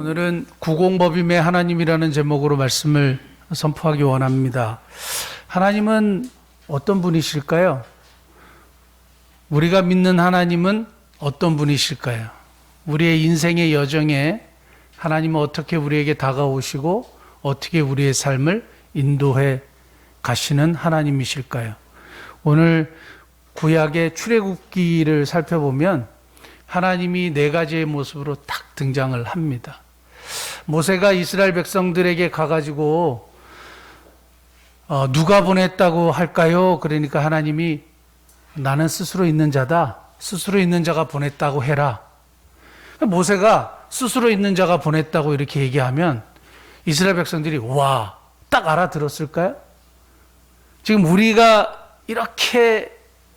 오늘은 구공법임의 하나님이라는 제목으로 말씀을 선포하기 원합니다. 하나님은 어떤 분이실까요? 우리가 믿는 하나님은 어떤 분이실까요? 우리의 인생의 여정에 하나님은 어떻게 우리에게 다가오시고 어떻게 우리의 삶을 인도해 가시는 하나님이실까요? 오늘 구약의 출애굽기를 살펴보면 하나님이 네 가지의 모습으로 딱 등장을 합니다. 모세가 이스라엘 백성들에게 가가지고 누가 보냈다고 할까요? 그러니까 하나님이 나는 스스로 있는 자다. 스스로 있는 자가 보냈다고 해라. 모세가 스스로 있는 자가 보냈다고 이렇게 얘기하면 이스라엘 백성들이 와, 딱 알아들었을까요? 지금 우리가 이렇게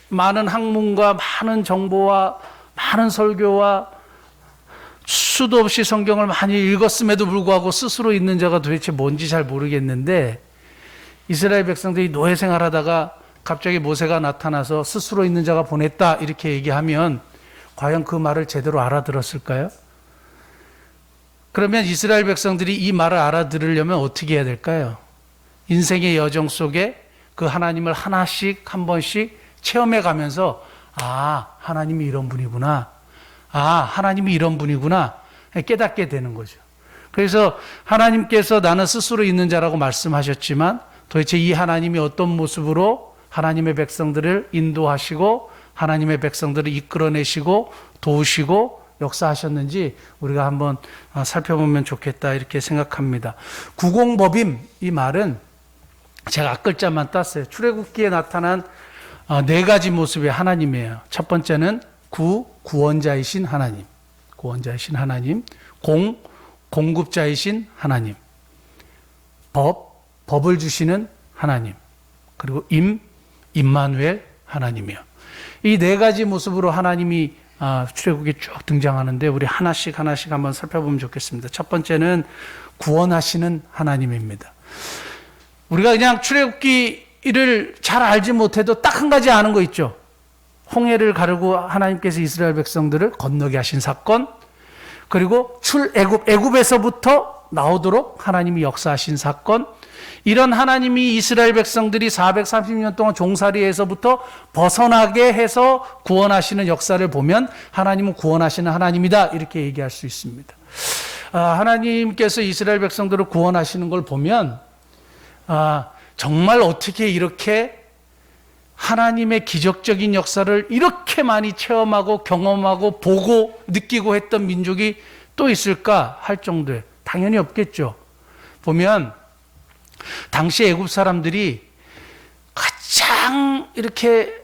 많은 학문과 많은 정보와 많은 설교와 수도 없이 성경을 많이 읽었음에도 불구하고 스스로 있는 자가 도대체 뭔지 잘 모르겠는데 이스라엘 백성들이 노예 생활하다가 갑자기 모세가 나타나서 스스로 있는 자가 보냈다 이렇게 얘기하면 과연 그 말을 제대로 알아들었을까요? 그러면 이스라엘 백성들이 이 말을 알아들으려면 어떻게 해야 될까요? 인생의 여정 속에 그 하나님을 하나씩 한 번씩 체험해 가면서 아, 하나님이 이런 분이구나. 아, 하나님이 이런 분이구나. 깨닫게 되는 거죠. 그래서 하나님께서 나는 스스로 있는 자라고 말씀하셨지만 도대체 이 하나님이 어떤 모습으로 하나님의 백성들을 인도하시고 하나님의 백성들을 이끌어내시고 도우시고 역사하셨는지 우리가 한번 살펴보면 좋겠다 이렇게 생각합니다. 구공법임 이 말은 제가 앞글자만 땄어요. 출애굽기에 나타난 네 가지 모습의 하나님이에요. 첫 번째는 구원자이신 하나님, 구원자이신 하나님, 공급자이신 하나님, 법을 주시는 하나님, 그리고 임마누엘 하나님이요. 이 네 가지 모습으로 하나님이 출애굽기에 쭉 등장하는데 우리 하나씩 한번 살펴보면 좋겠습니다. 첫 번째는 구원하시는 하나님입니다. 우리가 그냥 출애굽기를 잘 알지 못해도 딱 한 가지 아는 거 있죠. 홍해를 가르고 하나님께서 이스라엘 백성들을 건너게 하신 사건, 그리고 애굽에서부터 나오도록 하나님이 역사하신 사건, 이런 하나님이 이스라엘 백성들이 430년 동안 종살이에서부터 벗어나게 해서 구원하시는 역사를 보면 하나님은 구원하시는 하나님이다 이렇게 얘기할 수 있습니다. 하나님께서 이스라엘 백성들을 구원하시는 걸 보면 정말 어떻게 이렇게 하나님의 기적적인 역사를 이렇게 많이 체험하고 경험하고 보고 느끼고 했던 민족이 또 있을까 할 정도에 당연히 없겠죠. 보면 당시 애굽 사람들이 가장 이렇게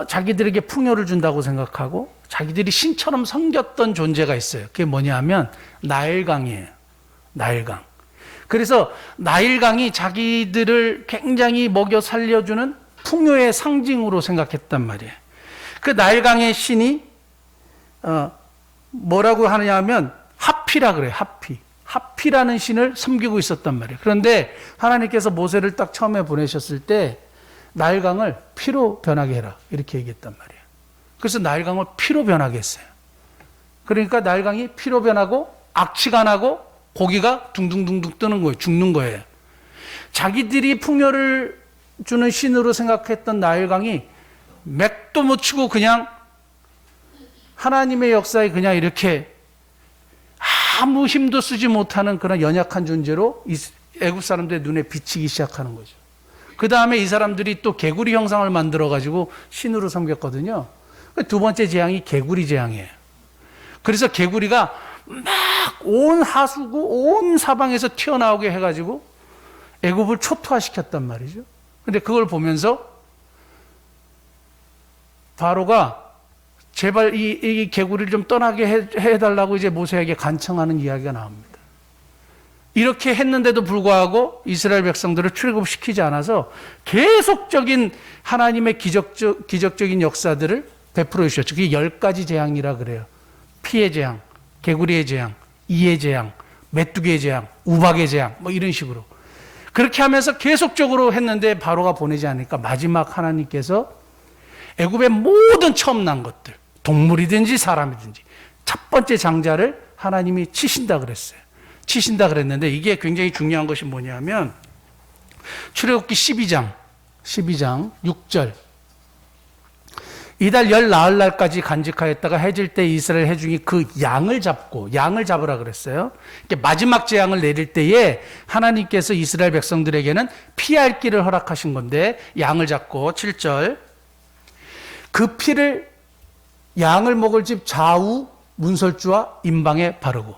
자기들에게 풍요를 준다고 생각하고 자기들이 신처럼 섬겼던 존재가 있어요. 그게 뭐냐 하면 나일강이에요. 나일강. 그래서 나일강이 자기들을 굉장히 먹여 살려주는 풍요의 상징으로 생각했단 말이에요. 그 나일강의 신이 뭐라고 하느냐 하면 하피라 그래요. 하피라는 신을 섬기고 있었단 말이에요. 그런데 하나님께서 모세를 딱 처음에 보내셨을 때 나일강을 피로 변하게 해라 이렇게 얘기했단 말이에요. 그래서 나일강을 피로 변하게 했어요. 그러니까 나일강이 피로 변하고 악취가 나고 고기가 둥둥둥둥 뜨는 거예요. 죽는 거예요. 자기들이 풍요를 주는 신으로 생각했던 나일강이 맥도 못 치고 그냥 하나님의 역사에 그냥 이렇게 아무 힘도 쓰지 못하는 그런 연약한 존재로 애굽 사람들의 눈에 비치기 시작하는 거죠. 그 다음에 이 사람들이 또 개구리 형상을 만들어 가지고 신으로 섬겼거든요. 두 번째 재앙이 개구리 재앙이에요. 그래서 개구리가 막 온 하수구 온 사방에서 튀어나오게 해가지고 애굽을 초토화시켰단 말이죠. 근데 그걸 보면서 바로가 제발 이 개구리를 좀 떠나게 해달라고 이제 모세에게 간청하는 이야기가 나옵니다. 이렇게 했는데도 불구하고 이스라엘 백성들을 출애굽시키지 않아서 계속적인 하나님의 기적적인 역사들을 베풀어 주셨죠. 그게 10가지 재앙이라 그래요. 피의 재앙, 개구리의 재앙, 이의 재앙, 메뚜기의 재앙, 우박의 재앙 뭐 이런 식으로 그렇게 하면서 계속적으로 했는데 바로가 보내지 않으니까 마지막 하나님께서 애굽의 모든 처음 난 것들 동물이든지 사람이든지 첫 번째 장자를 하나님이 치신다 그랬어요. 치신다 그랬는데 이게 굉장히 중요한 것이 뭐냐면 출애굽기 12장 6절 이달 열 나흘날까지 간직하였다가 해질 때 이스라엘 회중이 그 양을 잡으라 그랬어요. 마지막 재앙을 내릴 때에 하나님께서 이스라엘 백성들에게는 피할 길을 허락하신 건데 양을 잡고 7절 그 피를 양을 먹을 집 좌우 문설주와 임방에 바르고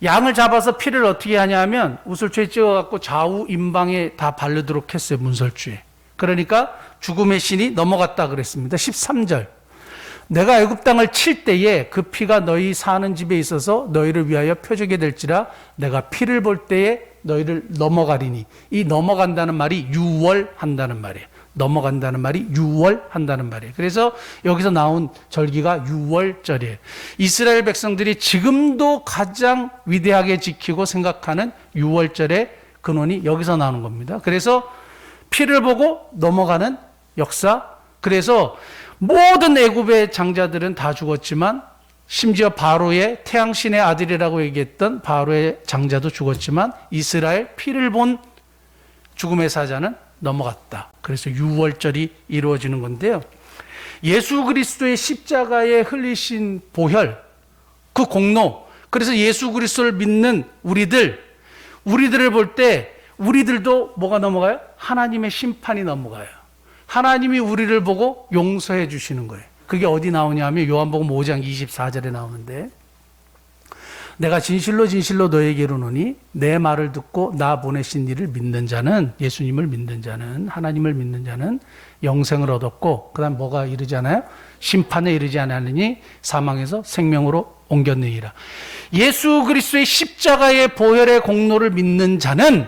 양을 잡아서 피를 어떻게 하냐면 우슬초에 찍어갖고 좌우 임방에 다 바르도록 했어요. 문설주에. 그러니까 죽음의 신이 넘어갔다 그랬습니다. 13절 내가 애굽 땅을 칠 때에 그 피가 너희 사는 집에 있어서 너희를 위하여 표적이 될지라 내가 피를 볼 때에 너희를 넘어가리니 이 넘어간다는 말이 유월한다는 말이에요. 넘어간다는 말이 유월한다는 말이에요. 그래서 여기서 나온 절기가 유월절이에요. 이스라엘 백성들이 지금도 가장 위대하게 지키고 생각하는 유월절의 근원이 여기서 나오는 겁니다. 그래서 피를 보고 넘어가는 역사. 그래서 모든 애굽의 장자들은 다 죽었지만 심지어 바로의 태양신의 아들이라고 얘기했던 바로의 장자도 죽었지만 이스라엘 피를 본 죽음의 사자는 넘어갔다. 그래서 유월절이 이루어지는 건데요. 예수 그리스도의 십자가에 흘리신 보혈, 그 공로. 그래서 예수 그리스도를 믿는 우리들을 볼 때 우리들도 뭐가 넘어가요? 하나님의 심판이 넘어가요. 하나님이 우리를 보고 용서해 주시는 거예요. 그게 어디 나오냐면 요한복음 5장 24절에 나오는데 내가 진실로 진실로 너에게 이르노니 내 말을 듣고 나 보내신 이를 믿는 자는 예수님을 믿는 자는 하나님을 믿는 자는 영생을 얻었고 그 다음 뭐가 이르잖아요? 심판에 이르지 않았느니 사망에서 생명으로 옮겼느니라. 예수 그리스도의 십자가의 보혈의 공로를 믿는 자는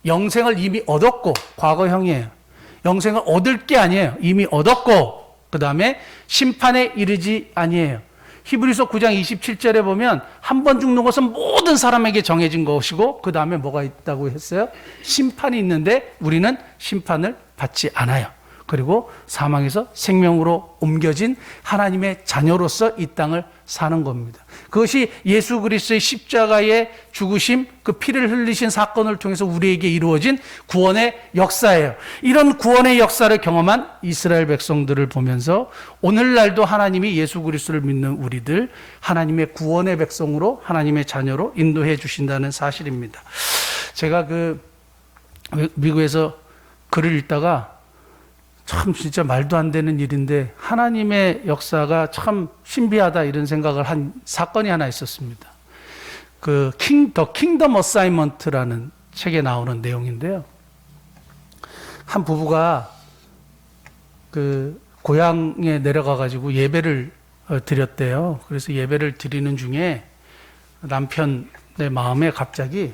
영생을 이미 얻었고 과거형이에요. 영생을 얻을 게 아니에요. 이미 얻었고 그 다음에 심판에 이르지 아니에요. 히브리서 9장 27절에 보면 한 번 죽는 것은 모든 사람에게 정해진 것이고 그 다음에 뭐가 있다고 했어요? 심판이 있는데 우리는 심판을 받지 않아요. 그리고 사망에서 생명으로 옮겨진 하나님의 자녀로서 이 땅을 사는 겁니다. 그것이 예수 그리스도의 십자가의 죽으심, 그 피를 흘리신 사건을 통해서 우리에게 이루어진 구원의 역사예요. 이런 구원의 역사를 경험한 이스라엘 백성들을 보면서 오늘날도 하나님이 예수 그리스도를 믿는 우리들 하나님의 구원의 백성으로 하나님의 자녀로 인도해 주신다는 사실입니다. 제가 미국에서 글을 읽다가 참 진짜 말도 안 되는 일인데 하나님의 역사가 참 신비하다 이런 생각을 한 사건이 하나 있었습니다. 더 킹덤 어사이먼트라는 책에 나오는 내용인데요. 한 부부가 고향에 내려가 가지고 예배를 드렸대요. 그래서 예배를 드리는 중에 남편의 마음에 갑자기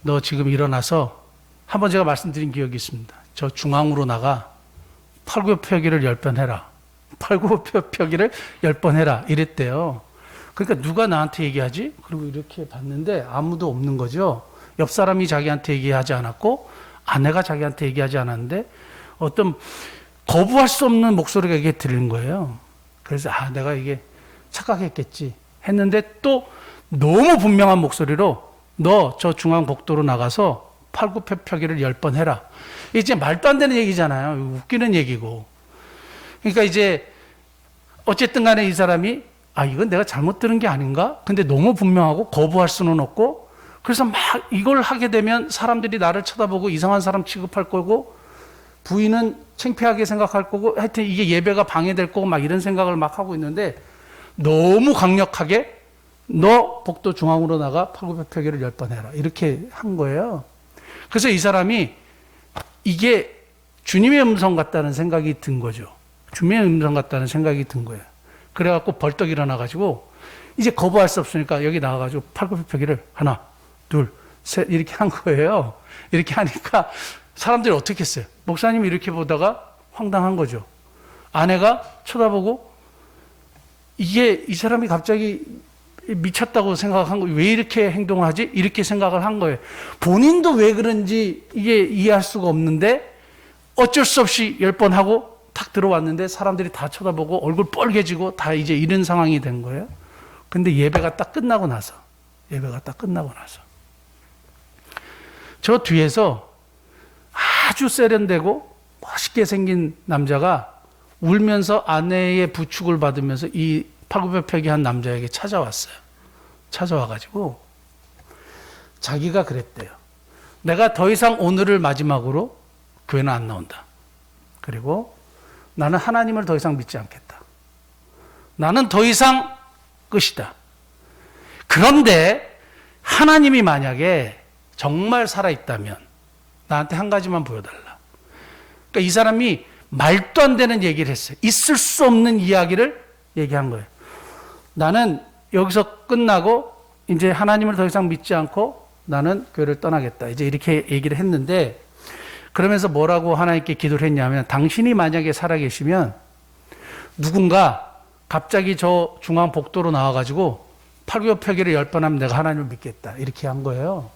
너 지금 일어나서 한번 제가 말씀드린 기억이 있습니다. 저 중앙으로 나가 팔굽혀펴기를 10번 해라. 팔굽혀펴기를 10번 해라. 이랬대요. 그러니까 누가 나한테 얘기하지? 그리고 이렇게 봤는데 아무도 없는 거죠. 옆 사람이 자기한테 얘기하지 않았고 아내가 자기한테 얘기하지 않았는데 어떤 거부할 수 없는 목소리가 이게 들리는 거예요. 그래서 내가 이게 착각했겠지 했는데 또 너무 분명한 목소리로 너 저 중앙복도로 나가서 팔굽혀펴기를 10번 해라. 이제 말도 안 되는 얘기잖아요. 웃기는 얘기고. 그러니까 이제 어쨌든 간에 이 사람이 이건 내가 잘못 들은 게 아닌가? 근데 너무 분명하고 거부할 수는 없고 그래서 막 이걸 하게 되면 사람들이 나를 쳐다보고 이상한 사람 취급할 거고 부인은 창피하게 생각할 거고 하여튼 이게 예배가 방해될 거고 막 이런 생각을 막 하고 있는데 너무 강력하게 너 복도 중앙으로 나가 팔굽혀펴기를 10번 해라. 이렇게 한 거예요. 그래서 이 사람이 이게 주님의 음성 같다는 생각이 든 거죠. 주님의 음성 같다는 생각이 든 거예요. 그래갖고 벌떡 일어나가지고 이제 거부할 수 없으니까 여기 나와가지고 팔굽혀펴기를 하나, 둘, 셋 이렇게 한 거예요. 이렇게 하니까 사람들이 어떻게 했어요? 목사님이 이렇게 보다가 황당한 거죠. 아내가 쳐다보고 이게 이 사람이 갑자기 미쳤다고 생각한 거예요. 왜 이렇게 행동을 하지? 이렇게 생각을 한 거예요. 본인도 왜 그런지 이게 이해할 수가 없는데 어쩔 수 없이 10번 하고 탁 들어왔는데 사람들이 다 쳐다보고 얼굴 뻘개지고 다 이제 이런 상황이 된 거예요. 근데 예배가 딱 끝나고 나서 저 뒤에서 아주 세련되고 멋있게 생긴 남자가 울면서 아내의 부축을 받으면서 이 팔굽혀펴기 한 남자에게 찾아왔어요. 찾아와가지고 자기가 그랬대요. 내가 더 이상 오늘을 마지막으로 교회는 안 나온다. 그리고 나는 하나님을 더 이상 믿지 않겠다. 나는 더 이상 끝이다. 그런데 하나님이 만약에 정말 살아있다면 나한테 한 가지만 보여달라. 그러니까 이 사람이 말도 안 되는 얘기를 했어요. 있을 수 없는 이야기를 얘기한 거예요. 나는 여기서 끝나고 이제 하나님을 더 이상 믿지 않고 나는 교회를 떠나겠다. 이제 이렇게 얘기를 했는데, 그러면서 뭐라고 하나님께 기도를 했냐면, 당신이 만약에 살아계시면 누군가 갑자기 저 중앙 복도로 나와가지고 팔굽혀펴기를 10번 하면 내가 하나님을 믿겠다. 이렇게 한 거예요.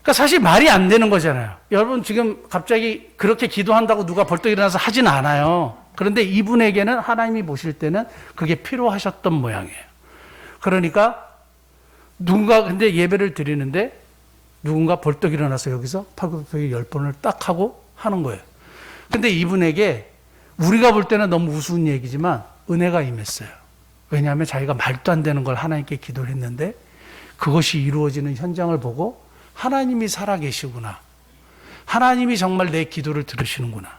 그러니까 사실 말이 안 되는 거잖아요. 여러분 지금 갑자기 그렇게 기도한다고 누가 벌떡 일어나서 하진 않아요. 그런데 이분에게는 하나님이 보실 때는 그게 필요하셨던 모양이에요. 그러니까 누군가 근데 예배를 드리는데 누군가 벌떡 일어나서 여기서 팔굽혀펴기 10번을 딱 하고 하는 거예요. 근데 이분에게 우리가 볼 때는 너무 우스운 얘기지만 은혜가 임했어요. 왜냐하면 자기가 말도 안 되는 걸 하나님께 기도를 했는데 그것이 이루어지는 현장을 보고 하나님이 살아계시구나. 하나님이 정말 내 기도를 들으시는구나.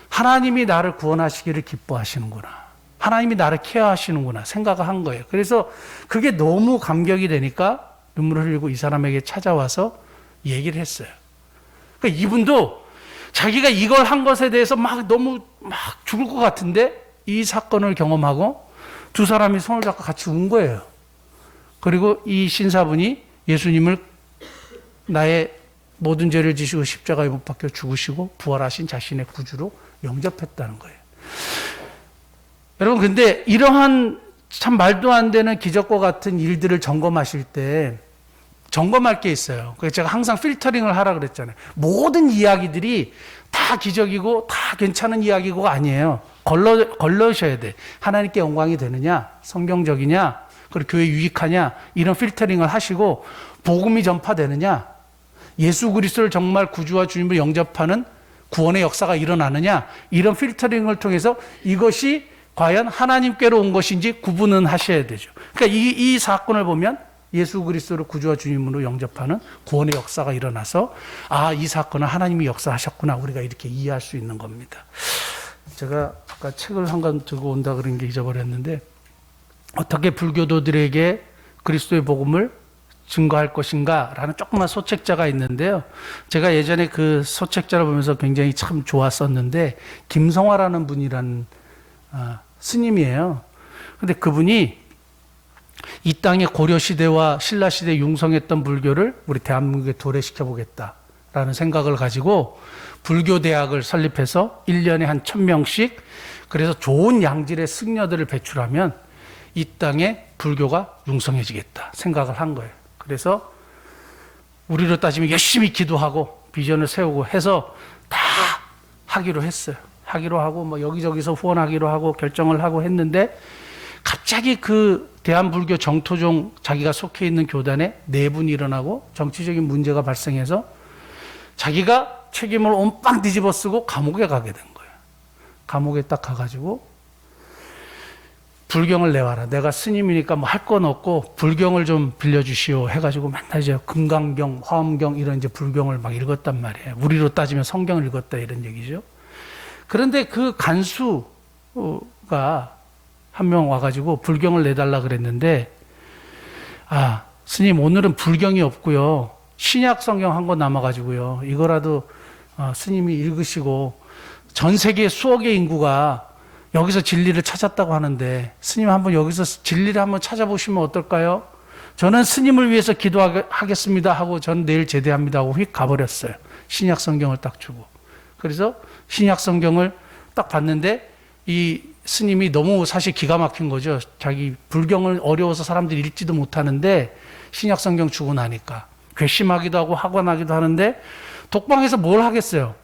하나님이 나를 구원하시기를 기뻐하시는구나. 하나님이 나를 케어하시는구나 생각을 한 거예요. 그래서 그게 너무 감격이 되니까 눈물을 흘리고 이 사람에게 찾아와서 얘기를 했어요. 그러니까 이분도 자기가 이걸 한 것에 대해서 너무 죽을 것 같은데 이 사건을 경험하고 두 사람이 손을 잡고 같이 운 거예요. 그리고 이 신사분이 예수님을 나의 모든 죄를 지시고 십자가에 못 박혀 죽으시고 부활하신 자신의 구주로 영접했다는 거예요. 여러분, 근데 이러한 참 말도 안 되는 기적과 같은 일들을 점검하실 때 점검할 게 있어요. 그래서 제가 항상 필터링을 하라 그랬잖아요. 모든 이야기들이 다 기적이고 다 괜찮은 이야기가 아니에요. 걸러셔야 돼. 하나님께 영광이 되느냐, 성경적이냐, 그리고 교회 유익하냐, 이런 필터링을 하시고 복음이 전파되느냐, 예수 그리스도를 정말 구주와 주님으로 영접하는 구원의 역사가 일어나느냐, 이런 필터링을 통해서 이것이 과연 하나님께로 온 것인지 구분은 하셔야 되죠. 그러니까 이 사건을 보면 예수 그리스도를 구주와 주님으로 영접하는 구원의 역사가 일어나서 이 사건은 하나님이 역사하셨구나, 우리가 이렇게 이해할 수 있는 겁니다. 제가 아까 책을 한 권 들고 온다 그런 게 잊어버렸는데, 어떻게 불교도들에게 그리스도의 복음을 증거할 것인가 라는 조그만 소책자가 있는데요. 제가 예전에 그 소책자를 보면서 굉장히 참 좋았었는데, 김성화라는 분이라는 스님이에요. 근데 그분이 이 땅의 고려시대와 신라시대에 융성했던 불교를 우리 대한민국에 도래시켜보겠다라는 생각을 가지고 불교대학을 설립해서 1년에 한 1000명씩, 그래서 좋은 양질의 승려들을 배출하면 이 땅에 불교가 융성해지겠다 생각을 한 거예요. 그래서 우리로 따지면 열심히 기도하고 비전을 세우고 해서 다 하기로 했어요. 하기로 하고 여기저기서 후원하기로 하고 결정을 하고 했는데, 갑자기 그 대한불교 정토종 자기가 속해 있는 교단에 내분이 일어나고 정치적인 문제가 발생해서 자기가 책임을 온빵 뒤집어 쓰고 감옥에 가게 된 거예요. 감옥에 딱 가가지고 불경을 내와라. 내가 스님이니까 할 건 없고 불경을 좀 빌려주시오 해가지고 맨날 이제 금강경, 화엄경 이런 이제 불경을 막 읽었단 말이에요. 우리로 따지면 성경을 읽었다 이런 얘기죠. 그런데 그 간수가 한 명 와가지고 불경을 내달라 그랬는데, 스님 오늘은 불경이 없고요, 신약 성경 한 권 남아가지고요, 이거라도 스님이 읽으시고, 전 세계 수억의 인구가 여기서 진리를 찾았다고 하는데 스님 한번 여기서 진리를 한번 찾아보시면 어떨까요? 저는 스님을 위해서 기도하겠습니다 하고 전 내일 제대합니다 하고 휙 가버렸어요. 신약 성경을 딱 주고. 그래서 신약 성경을 딱 봤는데 이 스님이 너무 사실 기가 막힌 거죠. 자기 불경을 어려워서 사람들이 읽지도 못하는데 신약 성경 주고 나니까 괘씸하기도 하고 학원하기도 하는데 독방에서 뭘 하겠어요?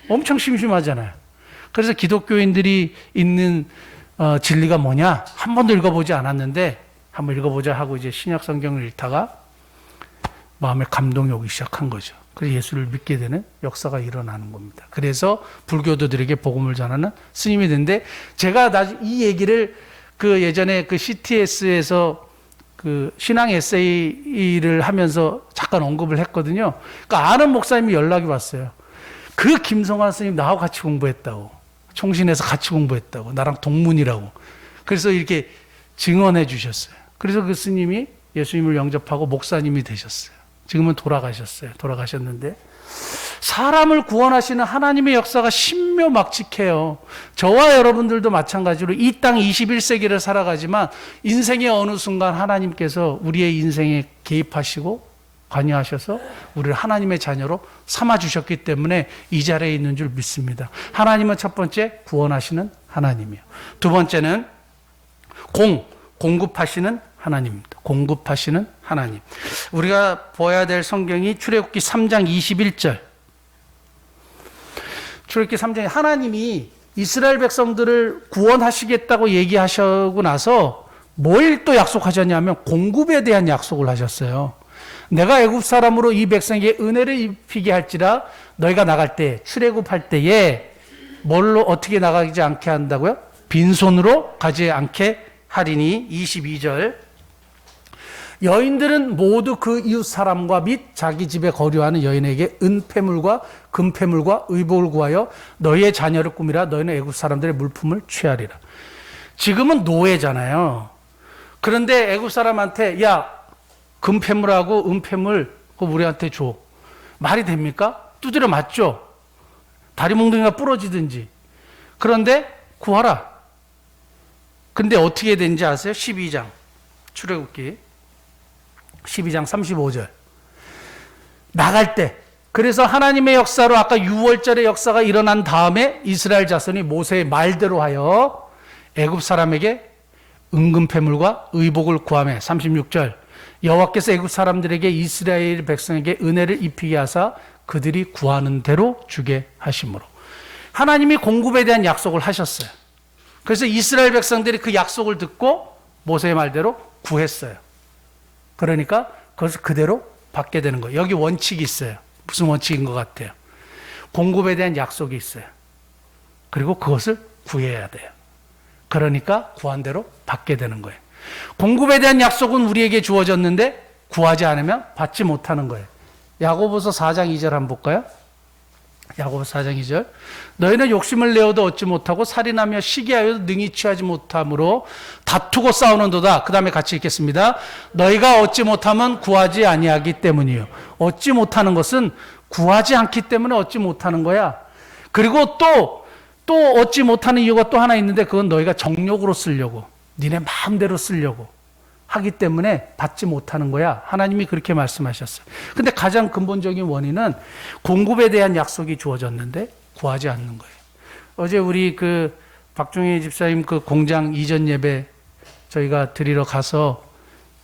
엄청 심심하잖아요. 그래서 기독교인들이 있는 진리가 뭐냐? 한 번도 읽어보지 않았는데 한번 읽어보자 하고 이제 신약 성경을 읽다가 마음에 감동이 오기 시작한 거죠. 그래서 예수를 믿게 되는 역사가 일어나는 겁니다. 그래서 불교도들에게 복음을 전하는 스님이 됐는데, 제가 이 얘기를 그 예전에 그 CTS에서 그 신앙 에세이를 하면서 잠깐 언급을 했거든요. 그러니까 아는 목사님이 연락이 왔어요. 그 김성환 스님 나하고 같이 공부했다고. 총신에서 같이 공부했다고. 나랑 동문이라고. 그래서 이렇게 증언해 주셨어요. 그래서 그 스님이 예수님을 영접하고 목사님이 되셨어요. 지금은 돌아가셨는데, 사람을 구원하시는 하나님의 역사가 신묘막측해요. 저와 여러분들도 마찬가지로 이 땅 21세기를 살아가지만 인생의 어느 순간 하나님께서 우리의 인생에 개입하시고 관여하셔서 우리를 하나님의 자녀로 삼아주셨기 때문에 이 자리에 있는 줄 믿습니다. 하나님은 첫 번째 구원하시는 하나님이에요. 두 번째는 공급하시는 하나님입니다. 공급하시는 하나님. 우리가 보아야 될 성경이 출애굽기 3장 21절. 출애굽기 3장에 하나님이 이스라엘 백성들을 구원하시겠다고 얘기하시고 나서 뭘 또 약속하셨냐면 공급에 대한 약속을 하셨어요. 내가 애굽 사람으로 이 백성에게 은혜를 입히게 할지라 너희가 나갈 때 출애굽할 때에 뭘로 어떻게 나가지 않게 한다고요? 빈손으로 가지 않게 하리니. 22절. 여인들은 모두 그 이웃 사람과 및 자기 집에 거류하는 여인에게 은폐물과 금폐물과 의복을 구하여 너희의 자녀를 꾸미라. 너희는 애굽 사람들의 물품을 취하리라. 지금은 노예잖아요. 그런데 애굽 사람한테 야, 금폐물하고 은폐물 그거 우리한테 줘. 말이 됩니까? 두드려 맞죠. 다리 몽둥이가 부러지든지. 그런데 구하라. 근데 어떻게 된지 아세요? 12장 출애굽기 12장 35절. 나갈 때, 그래서 하나님의 역사로 아까 6월절의 역사가 일어난 다음에 이스라엘 자손이 모세의 말대로 하여 애굽 사람에게 은금폐물과 의복을 구하매. 36절. 여호와께서 애굽 사람들에게 이스라엘 백성에게 은혜를 입히게 하사 그들이 구하는 대로 주게 하심으로. 하나님이 공급에 대한 약속을 하셨어요. 그래서 이스라엘 백성들이 그 약속을 듣고 모세의 말대로 구했어요. 그러니까 그것을 그대로 받게 되는 거예요. 여기 원칙이 있어요. 무슨 원칙인 것 같아요? 공급에 대한 약속이 있어요. 그리고 그것을 구해야 돼요. 그러니까 구한 대로 받게 되는 거예요. 공급에 대한 약속은 우리에게 주어졌는데 구하지 않으면 받지 못하는 거예요. 야고보서 4장 2절 한번 볼까요? 야고보서 4장 2절. 너희는 욕심을 내어도 얻지 못하고 살인하며 시기하여도 능히 취하지 못함으로 다투고 싸우는도다. 그 다음에 같이 읽겠습니다. 너희가 얻지 못하면 구하지 아니하기 때문이요. 얻지 못하는 것은 구하지 않기 때문에 얻지 못하는 거야. 그리고 또 얻지 못하는 이유가 또 하나 있는데 그건 너희가 정욕으로 쓰려고, 니네 마음대로 쓰려고 하기 때문에 받지 못하는 거야. 하나님이 그렇게 말씀하셨어요. 근데 가장 근본적인 원인은 공급에 대한 약속이 주어졌는데 구하지 않는 거예요. 어제 우리 그 박종희 집사님 그 공장 이전 예배 저희가 드리러 가서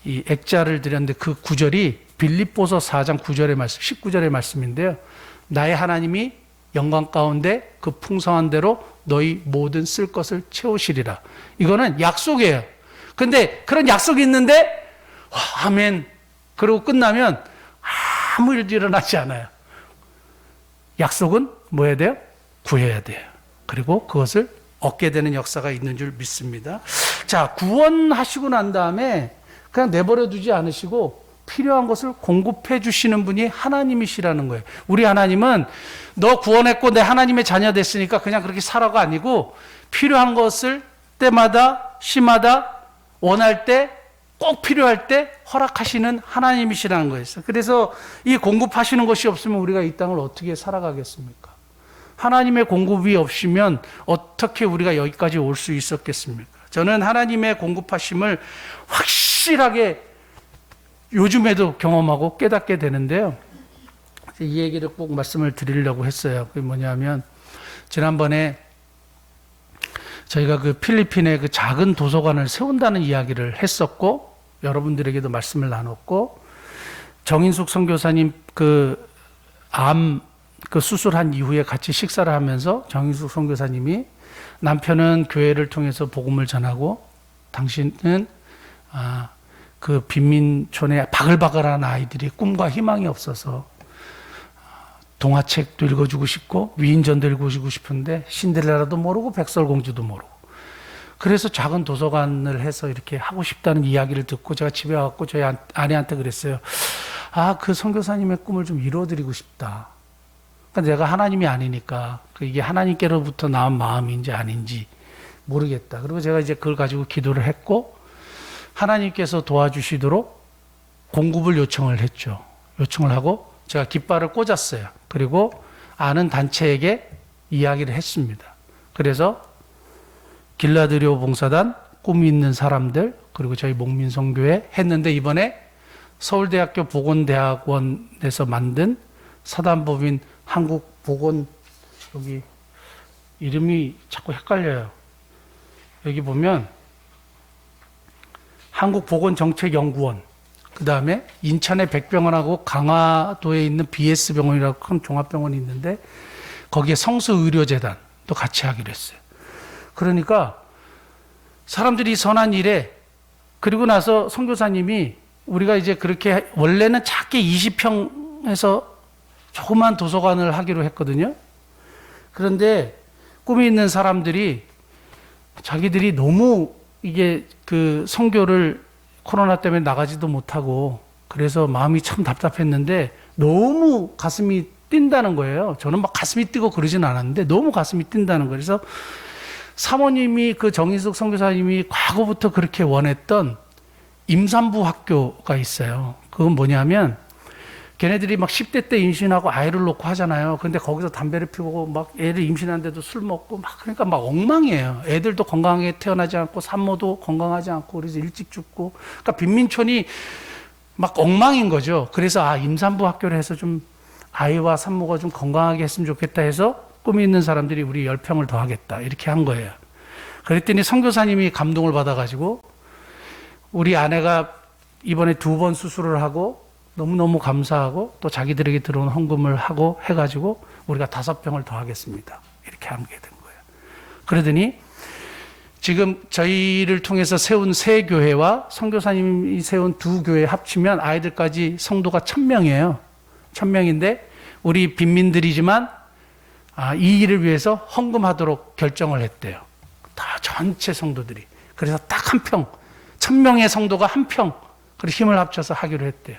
이 액자를 드렸는데 그 구절이 빌립보서 4장 9절의 말씀, 19절의 말씀인데요. 나의 하나님이 영광 가운데 그 풍성한 대로 너희 모든 쓸 것을 채우시리라. 이거는 약속이에요. 근데 그런 약속이 있는데 아멘 그러고 끝나면 아무 일도 일어나지 않아요. 약속은 뭐 해야 돼요? 구해야 돼요. 그리고 그것을 얻게 되는 역사가 있는 줄 믿습니다. 자, 구원하시고 난 다음에 그냥 내버려 두지 않으시고 필요한 것을 공급해 주시는 분이 하나님이시라는 거예요. 우리 하나님은 너 구원했고 내 하나님의 자녀 됐으니까 그냥 그렇게 살아가 아니고 필요한 것을 때마다 시마다 원할 때 꼭 필요할 때 허락하시는 하나님이시라는 거예요. 그래서 이 공급하시는 것이 없으면 우리가 이 땅을 어떻게 살아가겠습니까? 하나님의 공급이 없으면 어떻게 우리가 여기까지 올 수 있었겠습니까? 저는 하나님의 공급하심을 확실하게 요즘에도 경험하고 깨닫게 되는데요. 이 얘기를 꼭 말씀을 드리려고 했어요. 그게 뭐냐면 지난번에 저희가 그 필리핀에 그 작은 도서관을 세운다는 이야기를 했었고 여러분들에게도 말씀을 나눴고 정인숙 선교사님 그 암 그 수술한 이후에 같이 식사를 하면서 정인숙 선교사님이 남편은 교회를 통해서 복음을 전하고 당신은 그 빈민촌에 바글바글한 아이들이 꿈과 희망이 없어서 동화책도 읽어주고 싶고 위인전도 읽어주고 싶은데 신데렐라도 모르고 백설공주도 모르고 그래서 작은 도서관을 해서 이렇게 하고 싶다는 이야기를 듣고 제가 집에 와서 저희 아내한테 그랬어요. 그 선교사님의 꿈을 좀 이루어드리고 싶다. 그러니까 내가 하나님이 아니니까 이게 하나님께로부터 나온 마음인지 아닌지 모르겠다. 그리고 제가 이제 그걸 가지고 기도를 했고 하나님께서 도와주시도록 공급을 요청을 했죠. 요청을 하고 제가 깃발을 꽂았어요. 그리고 아는 단체에게 이야기를 했습니다. 그래서 길라드료 봉사단, 꿈이 있는 사람들, 그리고 저희 목민선교회 했는데 이번에 서울대학교 보건대학원에서 만든 사단법인 한국보건, 여기 이름이 자꾸 헷갈려요. 여기 보면 한국보건정책연구원, 그 다음에 인천의 백병원하고 강화도에 있는 BS병원이라고 큰 종합병원이 있는데 거기에 성수의료재단도 같이 하기로 했어요. 그러니까 사람들이 선한 일에 그리고 나서 선교사님이 우리가 이제 그렇게 원래는 작게 20평에서 조그만 도서관을 하기로 했거든요. 그런데 꿈이 있는 사람들이 자기들이 너무 이게 그 선교를 코로나 때문에 나가지도 못하고 그래서 마음이 참 답답했는데 너무 가슴이 뛴다는 거예요. 저는 막 가슴이 뛰고 그러진 않았는데 너무 가슴이 뛴다는 거예요. 그래서 사모님이 그 정인숙 선교사님이 과거부터 그렇게 원했던 임산부 학교가 있어요. 그건 뭐냐면 걔네들이 막 10대 때 임신하고 아이를 놓고 하잖아요. 그런데 거기서 담배를 피우고 막 애를 임신하는데도 술 먹고 막 그러니까 막 엉망이에요. 애들도 건강하게 태어나지 않고 산모도 건강하지 않고 그래서 일찍 죽고 그러니까 빈민촌이 막 엉망인 거죠. 그래서 임산부 학교를 해서 좀 아이와 산모가 좀 건강하게 했으면 좋겠다 해서 꿈이 있는 사람들이 우리 10평을 더 하겠다 이렇게 한 거예요. 그랬더니 선교사님이 감동을 받아가지고 우리 아내가 이번에 2번 수술을 하고 너무너무 감사하고 또 자기들에게 들어온 헌금을 하고 해가지고 우리가 5평을 더 하겠습니다. 이렇게 하게 된 거예요. 그러더니 지금 저희를 통해서 세운 3교회와 선교사님이 세운 2교회 합치면 아이들까지 성도가 1000명이에요. 1000명인데 우리 빈민들이지만 이 일을 위해서 헌금하도록 결정을 했대요. 다 전체 성도들이. 그래서 딱 1평, 1000명의 성도가 1평, 그리고 힘을 합쳐서 하기로 했대요.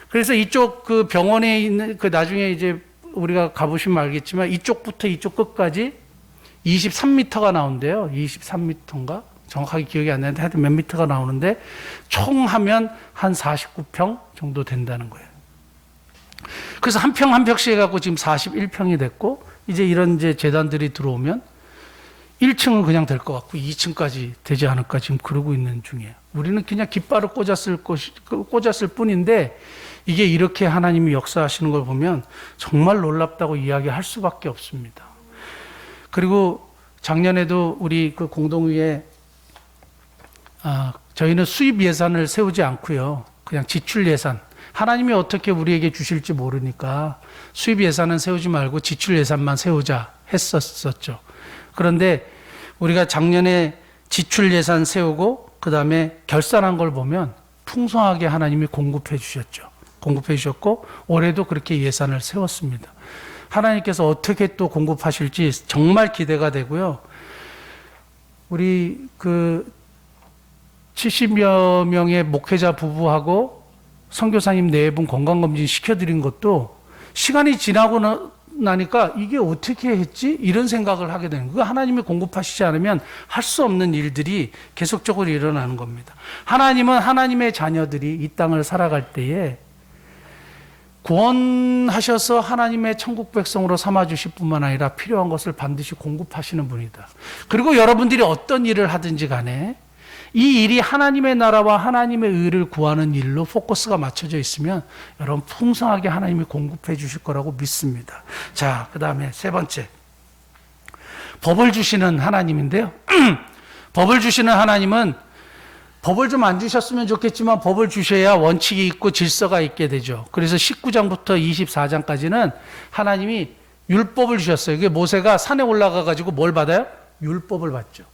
그래서 이쪽 그 병원에 있는 그 나중에 이제 우리가 가보시면 알겠지만 이쪽부터 이쪽 끝까지 23m가 나온대요. 23m인가? 정확하게 기억이 안 나는데 하여튼 몇 미터가 나오는데 총 하면 한 49평 정도 된다는 거예요. 그래서 한 평 한 평씩 해갖고 지금 41평이 됐고 이제 이런 이제 재단들이 들어오면 1층은 그냥 될 것 같고 2층까지 되지 않을까 지금 그러고 있는 중이에요. 우리는 그냥 깃발을 꽂았을 뿐인데 이게 이렇게 하나님이 역사하시는 걸 보면 정말 놀랍다고 이야기할 수밖에 없습니다. 그리고 작년에도 우리 그 공동위에 저희는 수입 예산을 세우지 않고요. 그냥 지출 예산. 하나님이 어떻게 우리에게 주실지 모르니까 수입 예산은 세우지 말고 지출 예산만 세우자 했었죠. 그런데 우리가 작년에 지출 예산 세우고 그 다음에 결산한 걸 보면 풍성하게 하나님이 공급해 주셨죠. 공급해 주셨고 올해도 그렇게 예산을 세웠습니다. 하나님께서 어떻게 또 공급하실지 정말 기대가 되고요. 우리 그 70여 명의 목회자 부부하고 선교사님 4분 건강검진 시켜드린 것도 시간이 지나고 나니까 이게 어떻게 했지? 이런 생각을 하게 되는 거예요. 하나님이 공급하시지 않으면 할 수 없는 일들이 계속적으로 일어나는 겁니다. 하나님은 하나님의 자녀들이 이 땅을 살아갈 때에 구원하셔서 하나님의 천국 백성으로 삼아주실 뿐만 아니라 필요한 것을 반드시 공급하시는 분이다. 그리고 여러분들이 어떤 일을 하든지 간에 이 일이 하나님의 나라와 하나님의 의를 구하는 일로 포커스가 맞춰져 있으면 여러분 풍성하게 하나님이 공급해 주실 거라고 믿습니다. 자, 그 다음에 3번째. 법을 주시는 하나님인데요. 법을 주시는 하나님은 법을 좀 안 주셨으면 좋겠지만 법을 주셔야 원칙이 있고 질서가 있게 되죠. 그래서 19장부터 24장까지는 하나님이 율법을 주셨어요. 그게 모세가 산에 올라가 가지고 뭘 받아요? 율법을 받죠.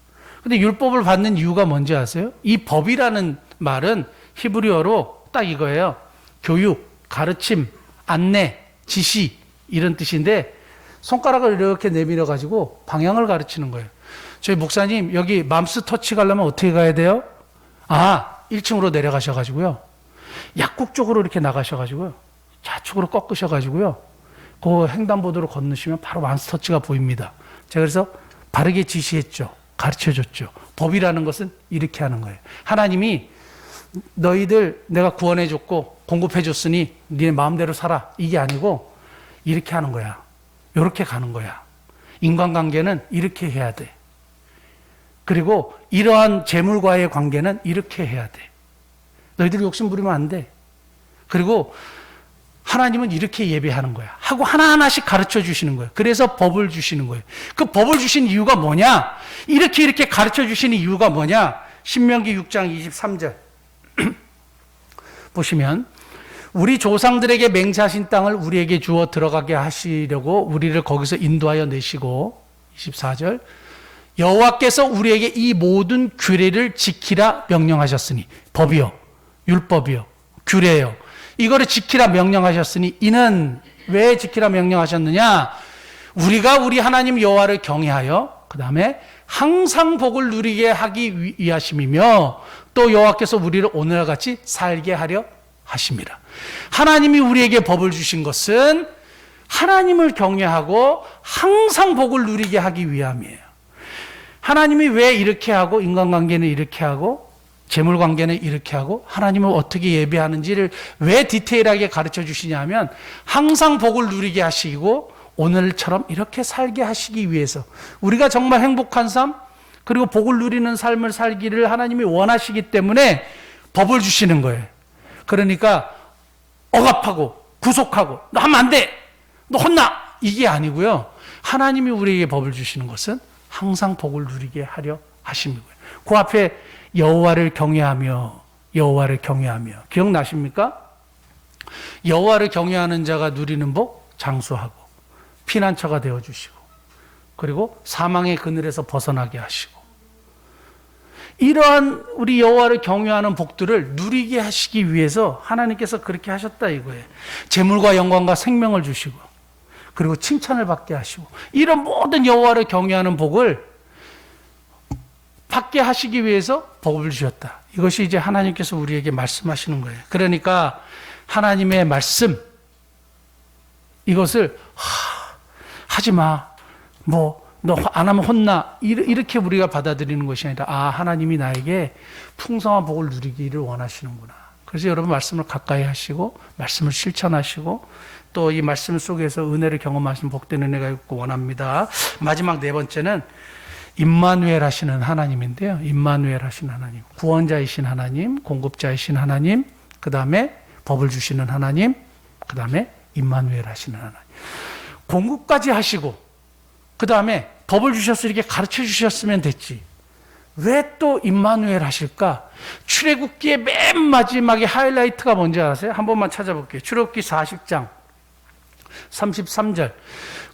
근데 율법을 받는 이유가 뭔지 아세요? 이 법이라는 말은 히브리어로 딱 이거예요. 교육, 가르침, 안내, 지시 이런 뜻인데 손가락을 이렇게 내밀어 가지고 방향을 가르치는 거예요. 저희 목사님 여기 맘스 터치 가려면 어떻게 가야 돼요? 1층으로 내려가셔 가지고요. 약국 쪽으로 이렇게 나가셔 가지고요. 좌측으로 꺾으셔 가지고요. 그 횡단보도로 건너시면 바로 맘스 터치가 보입니다. 제가 그래서 바르게 지시했죠. 가르쳐 줬죠. 법이라는 것은 이렇게 하는 거예요. 하나님이 너희들 내가 구원해 줬고 공급해 줬으니 네 마음대로 살아. 이게 아니고 이렇게 하는 거야. 이렇게 가는 거야. 인간관계는 이렇게 해야 돼. 그리고 이러한 재물과의 관계는 이렇게 해야 돼. 너희들 욕심 부리면 안 돼. 그리고 하나님은 이렇게 예배하는 거야. 하고 하나하나씩 가르쳐 주시는 거예요. 그래서 법을 주시는 거예요. 그 법을 주신 이유가 뭐냐? 이렇게 가르쳐 주시는 이유가 뭐냐? 신명기 6장 23절 보시면 우리 조상들에게 맹세하신 땅을 우리에게 주어 들어가게 하시려고 우리를 거기서 인도하여 내시고 24절 여호와께서 우리에게 이 모든 규례를 지키라 명령하셨으니 법이요 율법이요 규례요 이거를 지키라 명령하셨으니 이는 왜 지키라 명령하셨느냐? 우리가 우리 하나님 여호와를 경외하여 그 다음에 항상 복을 누리게 하기 위하심이며 또 여호와께서 우리를 오늘과 같이 살게 하려 하심이라. 하나님이 우리에게 법을 주신 것은 하나님을 경외하고 항상 복을 누리게 하기 위함이에요. 하나님이 왜 이렇게 하고 인간관계는 이렇게 하고 재물관계는 이렇게 하고 하나님을 어떻게 예배하는지를 왜 디테일하게 가르쳐 주시냐면 항상 복을 누리게 하시고 오늘처럼 이렇게 살게 하시기 위해서 우리가 정말 행복한 삶 그리고 복을 누리는 삶을 살기를 하나님이 원하시기 때문에 법을 주시는 거예요. 그러니까 억압하고 구속하고 너 하면 안 돼! 너 혼나! 이게 아니고요. 하나님이 우리에게 법을 주시는 것은 항상 복을 누리게 하려 하심이고요. 그 앞에 여호와를 경외하며 기억나십니까? 여호와를 경외하는 자가 누리는 복 장수하고 피난처가 되어주시고 그리고 사망의 그늘에서 벗어나게 하시고 이러한 우리 여호와를 경외하는 복들을 누리게 하시기 위해서 하나님께서 그렇게 하셨다 이거예요. 재물과 영광과 생명을 주시고 그리고 칭찬을 받게 하시고 이런 모든 여호와를 경외하는 복을 받게 하시기 위해서 복을 주셨다. 이것이 이제 하나님께서 우리에게 말씀하시는 거예요. 그러니까 하나님의 말씀 이것을 하지 마. 너 안 하면 혼나. 이렇게 우리가 받아들이는 것이 아니라 하나님이 나에게 풍성한 복을 누리기를 원하시는구나. 그래서 여러분 말씀을 가까이 하시고 말씀을 실천하시고 또 이 말씀 속에서 은혜를 경험하시는 복된 은혜가 있고 원합니다. 마지막 네 번째는 임마누엘 하시는 하나님인데요. 임마누엘 하시는 하나님. 구원자이신 하나님, 공급자이신 하나님, 그 다음에 법을 주시는 하나님, 그 다음에 임마누엘 하시는 하나님. 공급까지 하시고 그 다음에 법을 주셔서 이렇게 가르쳐 주셨으면 됐지. 왜 또 임마누엘 하실까? 출애굽기의 맨 마지막에 하이라이트가 뭔지 아세요? 한 번만 찾아볼게요. 출애굽기 40장 33절.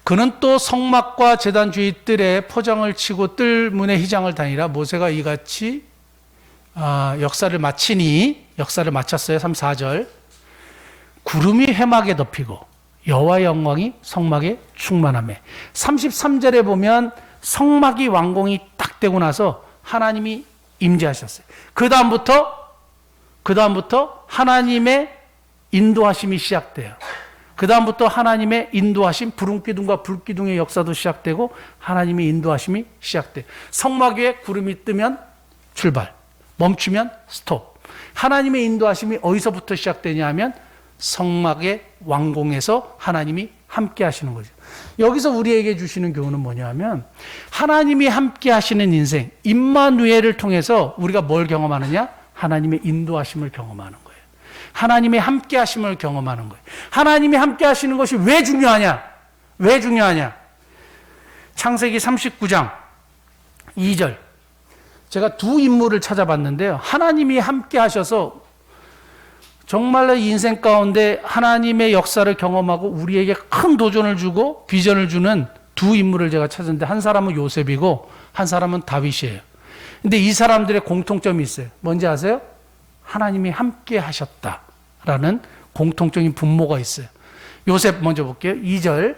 그는 또 성막과 제단 주위 뜰에 포장을 치고 뜰 문에 휘장을 다니라. 모세가 이같이 역사를 마쳤어요. 34절. 구름이 회막에 덮이고 여호와의 영광이 성막에 충만하매. 33절에 보면 성막이 완공이 딱 되고 나서 하나님이 임재하셨어요. 그 다음부터 하나님의 인도하심이 시작돼요. 그 다음부터 하나님의 인도하심, 구름기둥과 불기둥의 역사도 시작되고 하나님의 인도하심이 시작돼요. 성막 위에 구름이 뜨면 출발, 멈추면 스톱. 하나님의 인도하심이 어디서부터 시작되냐 하면 성막의 완공에서 하나님이 함께 하시는 거죠. 여기서 우리에게 주시는 교훈은 뭐냐 하면 하나님이 함께 하시는 인생, 임마누엘을 통해서 우리가 뭘 경험하느냐? 하나님의 인도하심을 경험하는 거예요. 하나님의 함께 하심을 경험하는 거예요. 하나님이 함께 하시는 것이 왜 중요하냐? 창세기 39장 2절. 제가 두 인물을 찾아봤는데요. 하나님이 함께 하셔서 정말로 인생 가운데 하나님의 역사를 경험하고 우리에게 큰 도전을 주고 비전을 주는 두 인물을 제가 찾았는데 한 사람은 요셉이고 한 사람은 다윗이에요. 근데 이 사람들의 공통점이 있어요. 뭔지 아세요? 하나님이 함께 하셨다라는 공통적인 분모가 있어요. 요셉 먼저 볼게요. 2절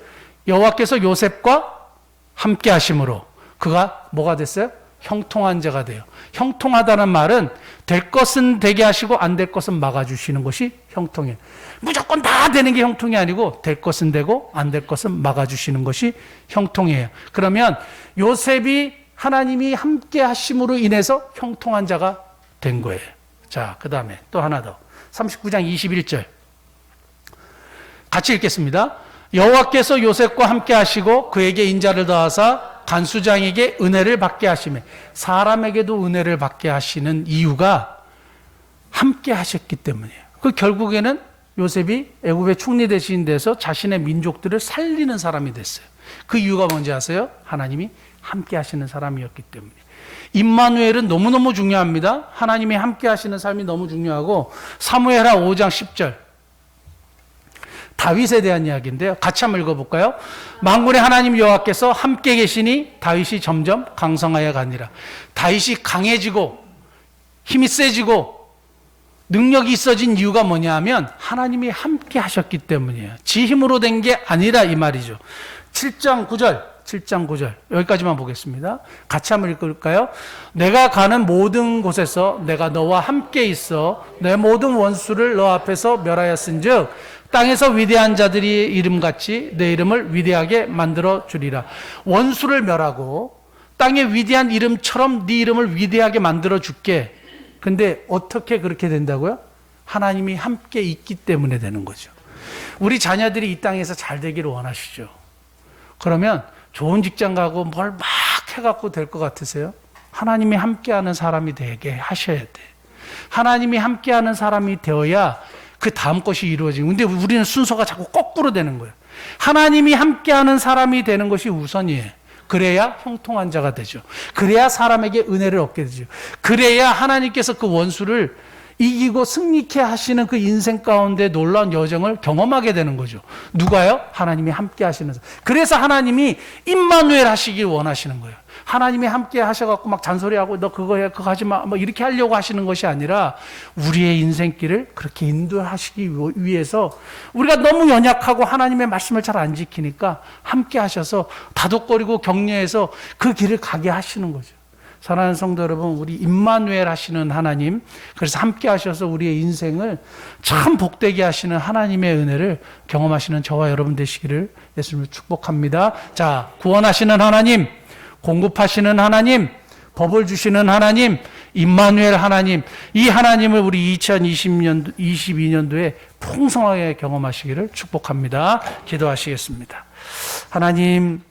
여호와께서 요셉과 함께 하심으로 그가 뭐가 됐어요? 형통한 자가 돼요. 형통하다는 말은 될 것은 되게 하시고 안 될 것은 막아주시는 것이 형통이에요. 무조건 다 되는 게 형통이 아니고 될 것은 되고 안 될 것은 막아주시는 것이 형통이에요. 그러면 요셉이 하나님이 함께 하심으로 인해서 형통한 자가 된 거예요. 자, 그 다음에 또 하나 더 39장 21절 같이 읽겠습니다. 여호와께서 요셉과 함께 하시고 그에게 인자를 더하사 간수장에게 은혜를 받게 하시며 사람에게도 은혜를 받게 하시는 이유가 함께 하셨기 때문이에요. 그 결국에는 요셉이 애굽의 총리 대신 돼서 자신의 민족들을 살리는 사람이 됐어요. 그 이유가 뭔지 아세요? 하나님이 함께 하시는 사람이었기 때문에. 임마누엘은 너무너무 중요합니다. 하나님이 함께 하시는 삶이 너무 중요하고 사무엘하 5장 10절 다윗에 대한 이야기인데요. 같이 한번 읽어볼까요? 만군의 하나님 여호와께서 함께 계시니 다윗이 점점 강성하여 가니라. 다윗이 강해지고 힘이 세지고 능력이 있어진 이유가 뭐냐 하면 하나님이 함께 하셨기 때문이에요. 지 힘으로 된 게 아니라 이 말이죠. 7장 9절 여기까지만 보겠습니다. 같이 한번 읽을까요? 내가 가는 모든 곳에서 내가 너와 함께 있어 내 모든 원수를 너 앞에서 멸하였은즉 땅에서 위대한 자들이 이름같이 내 이름을 위대하게 만들어 주리라. 원수를 멸하고 땅의 위대한 이름처럼 네 이름을 위대하게 만들어 줄게. 근데 어떻게 그렇게 된다고요? 하나님이 함께 있기 때문에 되는 거죠. 우리 자녀들이 이 땅에서 잘 되기를 원하시죠. 그러면 좋은 직장 가고 뭘 막 해갖고 될 것 같으세요? 하나님이 함께하는 사람이 되게 하셔야 돼. 하나님이 함께하는 사람이 되어야 그 다음 것이 이루어지고. 근데 우리는 순서가 자꾸 거꾸로 되는 거예요. 하나님이 함께하는 사람이 되는 것이 우선이에요. 그래야 형통한 자가 되죠. 그래야 사람에게 은혜를 얻게 되죠. 그래야 하나님께서 그 원수를 이기고 승리케 하시는 그 인생 가운데 놀라운 여정을 경험하게 되는 거죠. 누가요? 하나님이 함께 하시는 사람. 그래서 하나님이 임마누엘 하시길 원하시는 거예요. 하나님이 함께 하셔갖고 막 잔소리하고 너 그거 해, 그거 하지 마, 뭐 이렇게 하려고 하시는 것이 아니라 우리의 인생길을 그렇게 인도하시기 위해서 우리가 너무 연약하고 하나님의 말씀을 잘 안 지키니까 함께 하셔서 다독거리고 격려해서 그 길을 가게 하시는 거죠. 사랑하는 성도 여러분, 우리 임마누엘 하시는 하나님, 그래서 함께 하셔서 우리의 인생을 참 복되게 하시는 하나님의 은혜를 경험하시는 저와 여러분 되시기를 예수님을 축복합니다. 자, 구원하시는 하나님, 공급하시는 하나님, 법을 주시는 하나님, 임마누엘 하나님, 이 하나님을 우리 22년도에 풍성하게 경험하시기를 축복합니다. 기도하시겠습니다. 하나님,